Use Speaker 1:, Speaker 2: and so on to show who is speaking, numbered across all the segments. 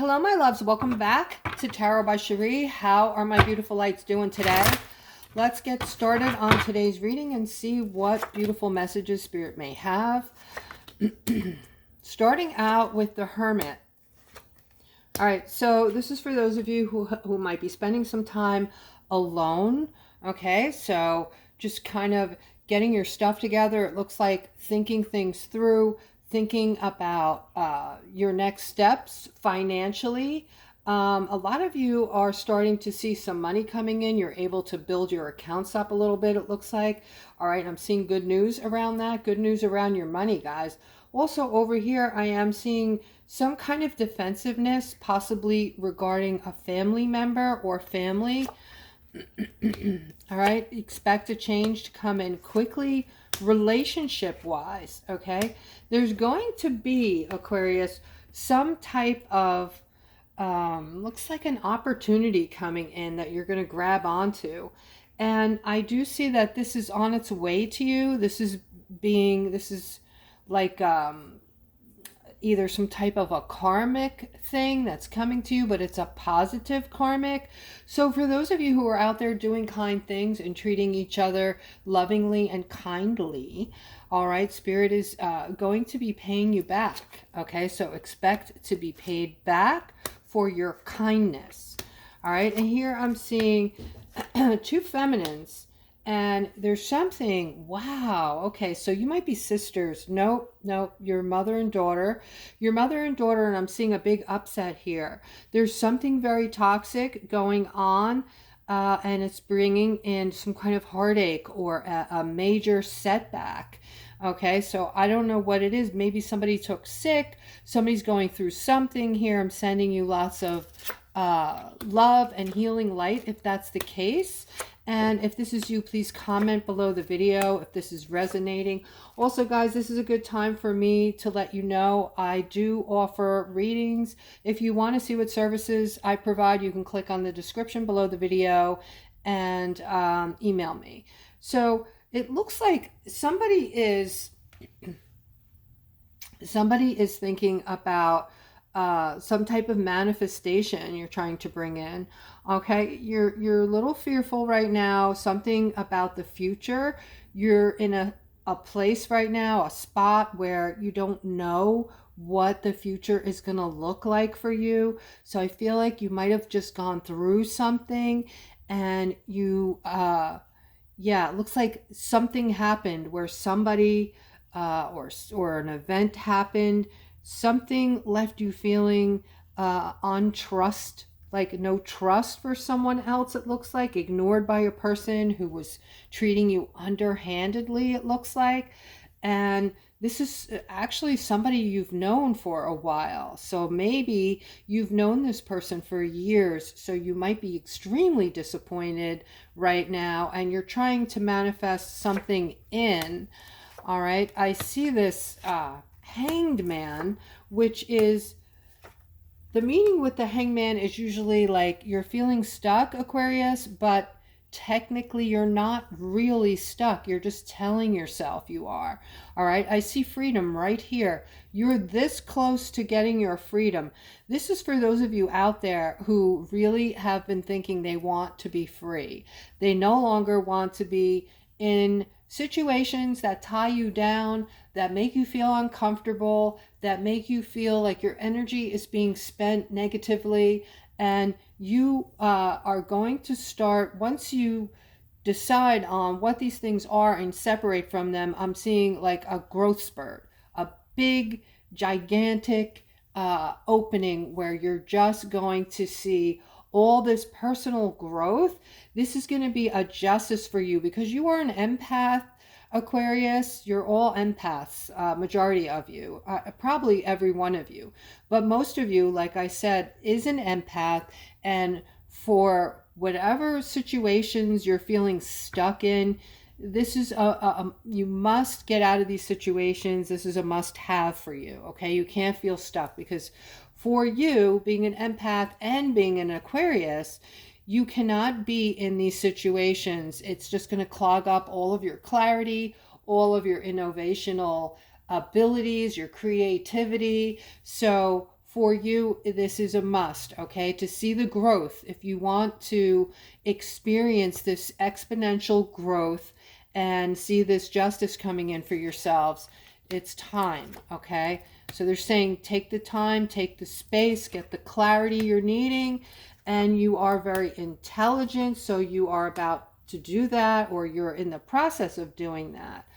Speaker 1: Hello, my loves. Welcome back to Tarot by Cherie. How are my beautiful lights doing today? Let's get started on today's reading and see what beautiful messages Spirit may have. Starting out with the Hermit. All right, so this is for those of you who might be spending some time alone. Okay, so just kind of getting your stuff together. It looks like thinking things through, thinking about your next steps financially. A lot of you are starting to see some money coming in. You're able to build your accounts up a little bit, it looks like. All right, I'm seeing good news around that. Good news around your money, guys. Also over here, I am seeing some kind of defensiveness, possibly regarding a family member or family. All right, expect a change to come in quickly, relationship wise. Okay, there's going to be, Aquarius, some type of looks like an opportunity coming in that you're going to grab onto, and I do see that this is on its way to you. This is like either some type of a karmic thing that's coming to you, but it's a positive karmic. So for those of you who are out there doing kind things and treating each other lovingly and kindly, all right, Spirit is going to be paying you back. Okay, so expect to be paid back for your kindness. All right, and here I'm seeing two feminines. And there's something, wow, okay, so you might be sisters. Nope, your mother and daughter. Your mother and daughter, and I'm seeing a big upset here. There's something very toxic going on, and it's bringing in some kind of heartache or a major setback. Okay, so I don't know what it is. Maybe somebody took sick. Somebody's going through something here. I'm sending you lots of love and healing light if that's the case. And if this is you, please comment below the video if this is resonating. Also, guys, this is a good time for me to let you know I do offer readings. If you want to see what services I provide, you can click on the description below the video and email me. So it looks like somebody is thinking about some type of manifestation you're trying to bring in. Okay, you're a little fearful right now, something about the future. You're in a place right now, a spot where you don't know what the future is going to look like for you. So I feel like you might have just gone through something and you yeah, it looks like something happened where somebody or an event happened. Something left you feeling untrust, like no trust for someone else, it looks like, ignored by a person who was treating you underhandedly, it looks like. And this is actually somebody you've known for a while. So maybe you've known this person for years, so you might be extremely disappointed right now, and you're trying to manifest something in. All right, I see this Hanged Man, which is the meaning with the Hangman is usually like you're feeling stuck, Aquarius, but technically you're not really stuck. You're just telling yourself you are. All right, I see freedom right here. You're this close to getting your freedom. This is for those of you out there who really have been thinking they want to be free. They no longer want to be in situations that tie you down, that make you feel uncomfortable, that make you feel like your energy is being spent negatively. And you are going to start, once you decide on what these things are and separate from them, I'm seeing like a growth spurt, a big, gigantic opening where you're just going to see all this personal growth. This is going to be a justice for you because you are an empath, Aquarius. You're all empaths, majority of you, probably every one of you, but most of you, like I said, is an empath. And for whatever situations you're feeling stuck in, this is you must get out of these situations. This is a must have for you. Okay, you can't feel stuck because for you, being an empath and being an Aquarius, you cannot be in these situations. It's just going to clog up all of your clarity, all of your innovational abilities, your creativity. So for you, this is a must, okay? To see the growth, if you want to experience this exponential growth and see this justice coming in for yourselves, it's time, okay? So they're saying take the time, take the space, get the clarity you're needing, and you are very intelligent, so you are about to do that, or you're in the process of doing that,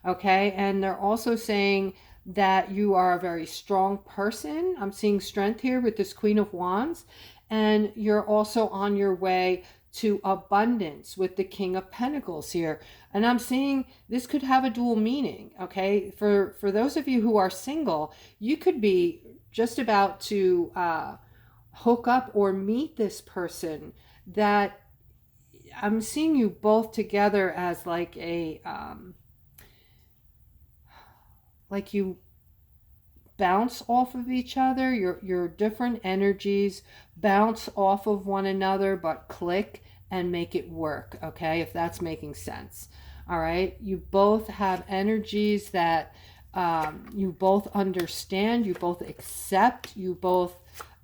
Speaker 1: okay? And they're also saying that you are a very strong person. I'm seeing strength here with this Queen of Wands, and you're also on your way to abundance with the King of Pentacles here. And I'm seeing this could have a dual meaning, okay? For those of you who are single, you could be just about to hook up or meet this person that I'm seeing you both together as like a like you bounce off of each other. Your different energies bounce off of one another, but click and make it work, okay? If that's making sense. All right, you both have energies that you both understand, you both accept, you both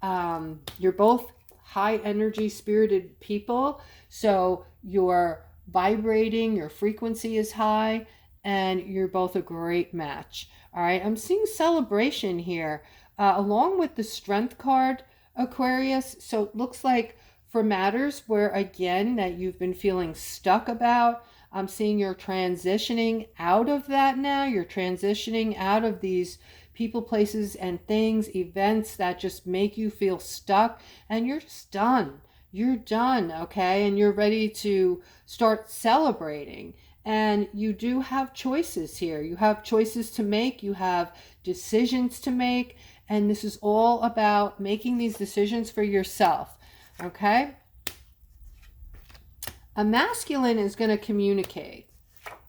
Speaker 1: you're both high energy spirited people, so you're vibrating, your frequency is high, and you're both a great match. All right, I'm seeing celebration here along with the strength card, Aquarius. So it looks like for matters where, again, that you've been feeling stuck about, I'm seeing you're transitioning out of that now. You're transitioning out of these people, places, and things, events that just make you feel stuck, and you're just done. You're done, okay? And you're ready to start celebrating. And you do have choices here. You have choices to make. You have decisions to make. And this is all about making these decisions for yourself, okay? A masculine is going to communicate.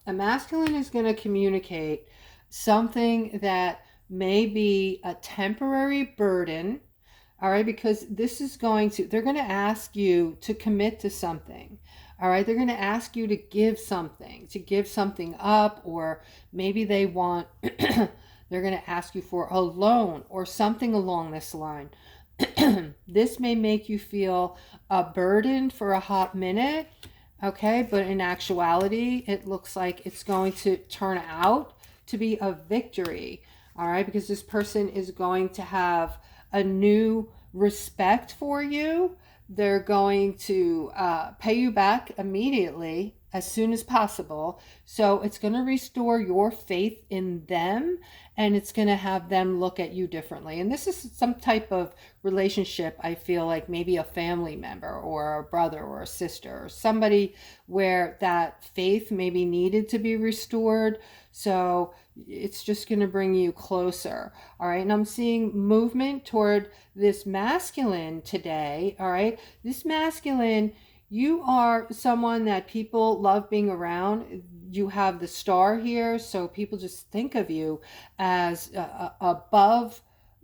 Speaker 1: A masculine is going to communicate something that may be a temporary burden, all right? Because this is going to, they're going to ask you to commit to something. All right, they're going to ask you to give something up, or maybe they want, they're going to ask you for a loan or something along this line. This may make you feel a burden for a hot minute, okay? But in actuality, it looks like it's going to turn out to be a victory, all right? Because this person is going to have a new respect for you. They're going to pay you back immediately as soon as possible. So it's going to restore your faith in them, and it's going to have them look at you differently. And this is some type of relationship, I feel like maybe a family member or a brother or a sister or somebody where that faith maybe needed to be restored. So it's just going to bring you closer. All right. And I'm seeing movement toward this masculine today. All right. This masculine, you are someone that people love being around. You have the star here, so people just think of you as above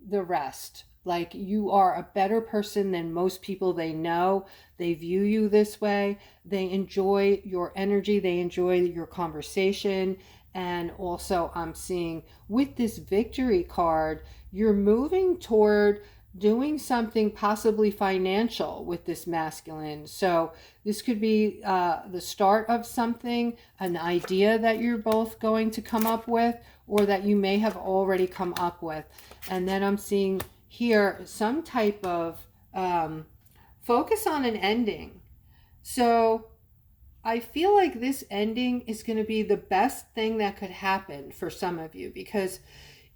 Speaker 1: the rest. Like you are a better person than most people they know. They view you this way. They enjoy your energy. They enjoy your conversation. And also I'm seeing with this victory card, you're moving toward doing something possibly financial with this masculine. So this could be the start of something, an idea that you're both going to come up with, or that you may have already come up with. And then I'm seeing here some type of focus on an ending. So I feel like this ending is going to be the best thing that could happen for some of you, because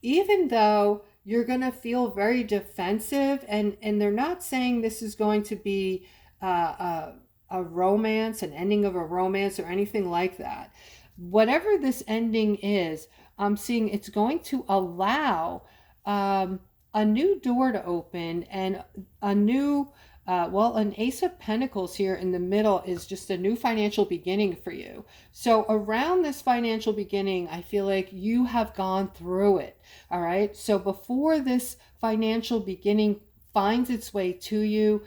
Speaker 1: even though you're going to feel very defensive, and they're not saying this is going to be a romance, an ending of a romance or anything like that. Whatever this ending is, I'm seeing it's going to allow a new door to open, and a new well, an Ace of Pentacles here in the middle is just a new financial beginning for you. So around this financial beginning, I feel like you have gone through it. All right. So before this financial beginning finds its way to you,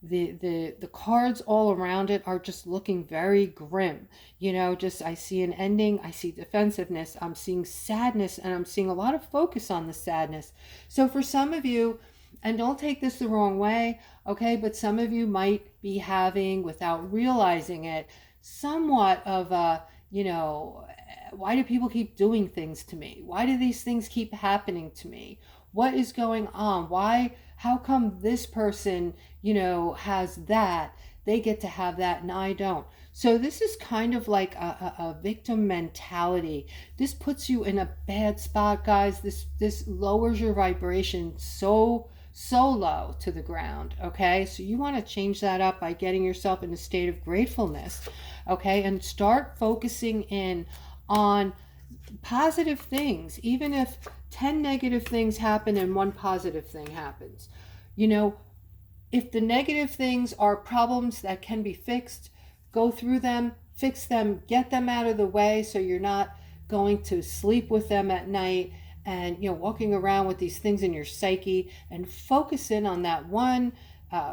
Speaker 1: the cards all around it are just looking very grim. You know, just I see an ending, I see defensiveness, I'm seeing sadness, and I'm seeing a lot of focus on the sadness. So for some of you, and don't take this the wrong way, okay, but some of you might be having, without realizing it, somewhat of a, you know, why do people keep doing things to me? Why do these things keep happening to me? What is going on? Why, how come this person, you know, has that? They get to have that and I don't. So this is kind of like a victim mentality. This puts you in a bad spot, guys. This lowers your vibration so low to the ground. Okay, so you want to change that up by getting yourself in a state of gratefulness. Okay, and start focusing in on positive things, even if 10 negative things happen and one positive thing happens. You know, if the negative things are problems that can be fixed, go through them, fix them, get them out of the way so you're not going to sleep with them at night and, you know, walking around with these things in your psyche, and focus in on that one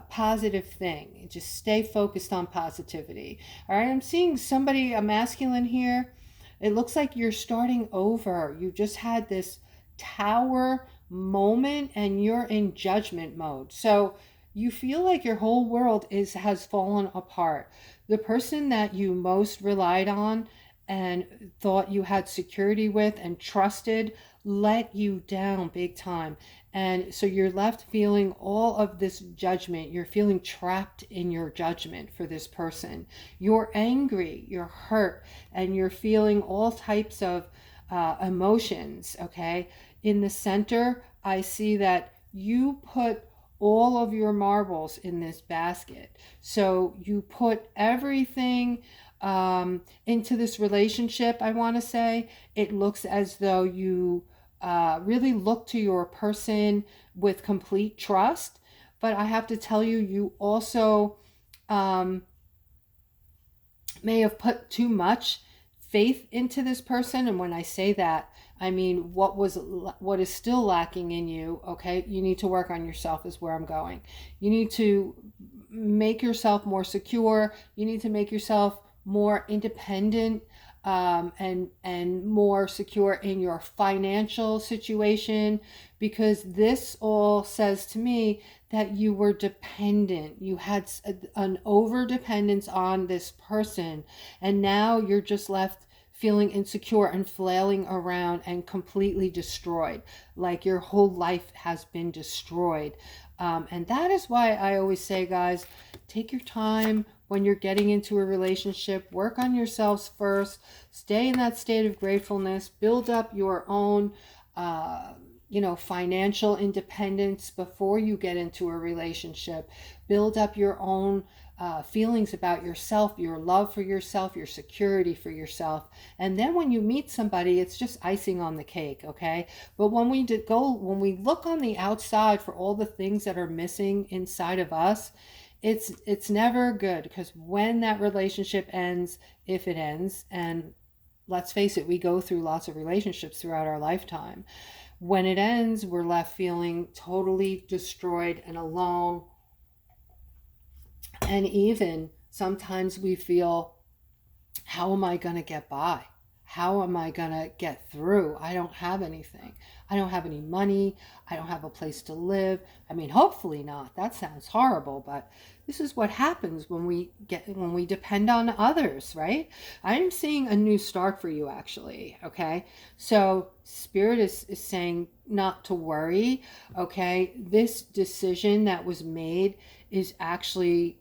Speaker 1: positive thing. Just stay focused on positivity. All right, I'm seeing somebody, a masculine here. It looks like you're starting over. You just had this tower moment and you're in judgment mode. So you feel like your whole world has fallen apart. The person that you most relied on and thought you had security with and trusted let you down big time. And so you're left feeling all of this judgment. You're feeling trapped in your judgment for this person. You're angry, you're hurt, and you're feeling all types of emotions, okay? In the center, I see that you put all of your marbles in this basket. So you put everything into this relationship, I want to say. It looks as though you really look to your person with complete trust. But I have to tell you, you also may have put too much faith into this person. And when I say that, I mean what is still lacking in you. Okay, you need to work on yourself is where I'm going. You need to make yourself more secure. You need to make yourself more independent, and more secure in your financial situation, because this all says to me that you were dependent. You had an over dependence on this person, and now you're just left feeling insecure and flailing around and completely destroyed, like your whole life has been destroyed. And that is why I always say, guys, take your time when you're getting into a relationship. Work on yourselves first. Stay in that state of gratefulness. Build up your own financial independence before you get into a relationship. Build up your own feelings about yourself, your love for yourself, your security for yourself. And then when you meet somebody, it's just icing on the cake, okay? But when we look on the outside for all the things that are missing inside of us, it's never good, because when that relationship ends, if it ends, and let's face it, we go through lots of relationships throughout our lifetime. When it ends, we're left feeling totally destroyed and alone. And even sometimes we feel, how am I going to get by? How am I going to get through? I don't have anything. I don't have any money. I don't have a place to live. I mean, hopefully not. That sounds horrible, but this is what happens when we depend on others, right? I'm seeing a new start for you, actually, okay? So Spirit is saying not to worry, okay? This decision that was made is actually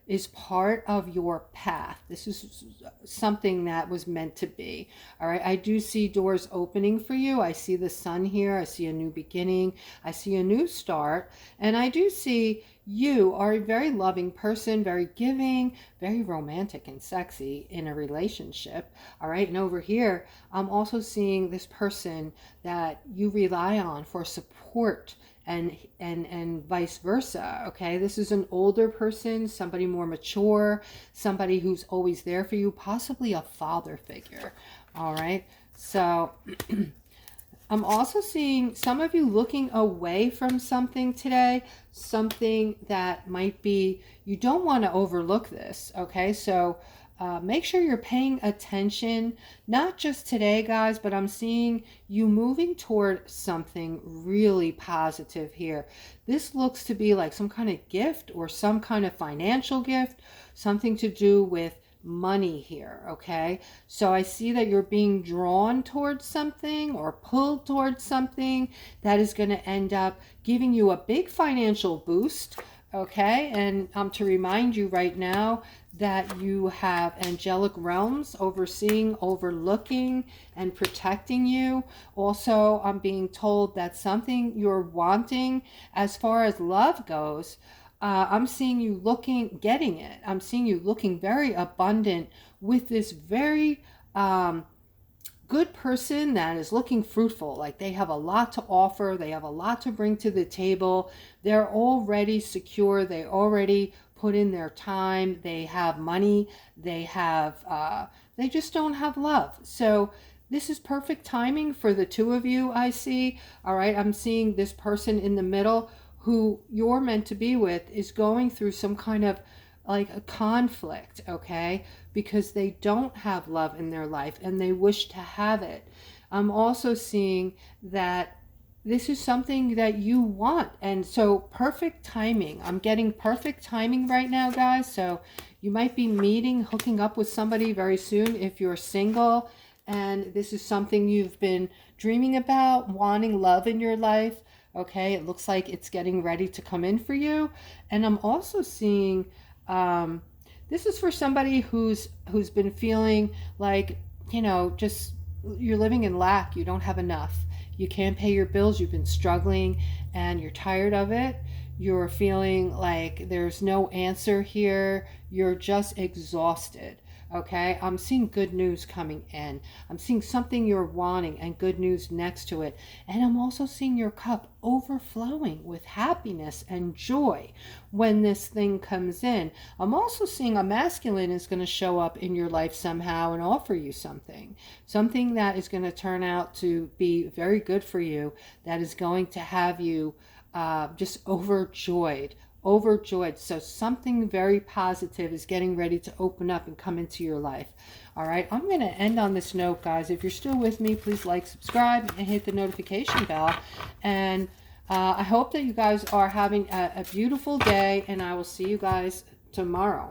Speaker 1: is part of your path. This is something that was meant to be. All right. I do see doors opening for you. I see the sun here. I see a new beginning. I see a new start. And I do see you are a very loving person, very giving, very romantic and sexy in a relationship. All right. And over here, I'm also seeing this person that you rely on for support, and vice versa. Okay, this is an older person, somebody more mature, somebody who's always there for you, possibly a father figure. All right, so I'm also seeing some of you looking away from something today, something that might be, you don't want to overlook this, okay? So make sure you're paying attention, not just today, guys, but I'm seeing you moving toward something really positive here. This looks to be like some kind of gift or some kind of financial gift, something to do with money here, okay? So I see that you're being drawn towards something or pulled towards something that is going to end up giving you a big financial boost, okay? And to remind you right now that you have angelic realms overseeing, overlooking, and protecting you. Also, I'm being told that something you're wanting as far as love goes, I'm seeing you getting it. I'm seeing you looking very abundant with this very good person that is looking fruitful. Like they have a lot to offer. They have a lot to bring to the table. They're already secure. They already put in their time. They have money. They just don't have love. So this is perfect timing for the two of you, I see. All right. I'm seeing this person in the middle who you're meant to be with is going through some kind of like a conflict, okay? Because they don't have love in their life and they wish to have it. I'm also seeing that this is something that you want. And so perfect timing. I'm getting perfect timing right now, guys. So you might be hooking up with somebody very soon if you're single. And this is something you've been dreaming about, wanting love in your life. Okay, it looks like it's getting ready to come in for you. And I'm also seeing this is for somebody who's been feeling like, just you're living in lack. You don't have enough. You can't pay your bills. You've been struggling and you're tired of it. You're feeling like there's no answer here. You're just exhausted. Okay, I'm seeing good news coming in. I'm seeing something you're wanting and good news next to it. And I'm also seeing your cup overflowing with happiness and joy when this thing comes in. I'm also seeing a masculine is going to show up in your life somehow and offer you something. Something that is going to turn out to be very good for you, that is going to have you just overjoyed. So something very positive is getting ready to open up and come into your life. All right, I'm going to end on this note, guys. If you're still with me, please like, subscribe, and hit the notification bell. And I hope that you guys are having a beautiful day, and I will see you guys tomorrow.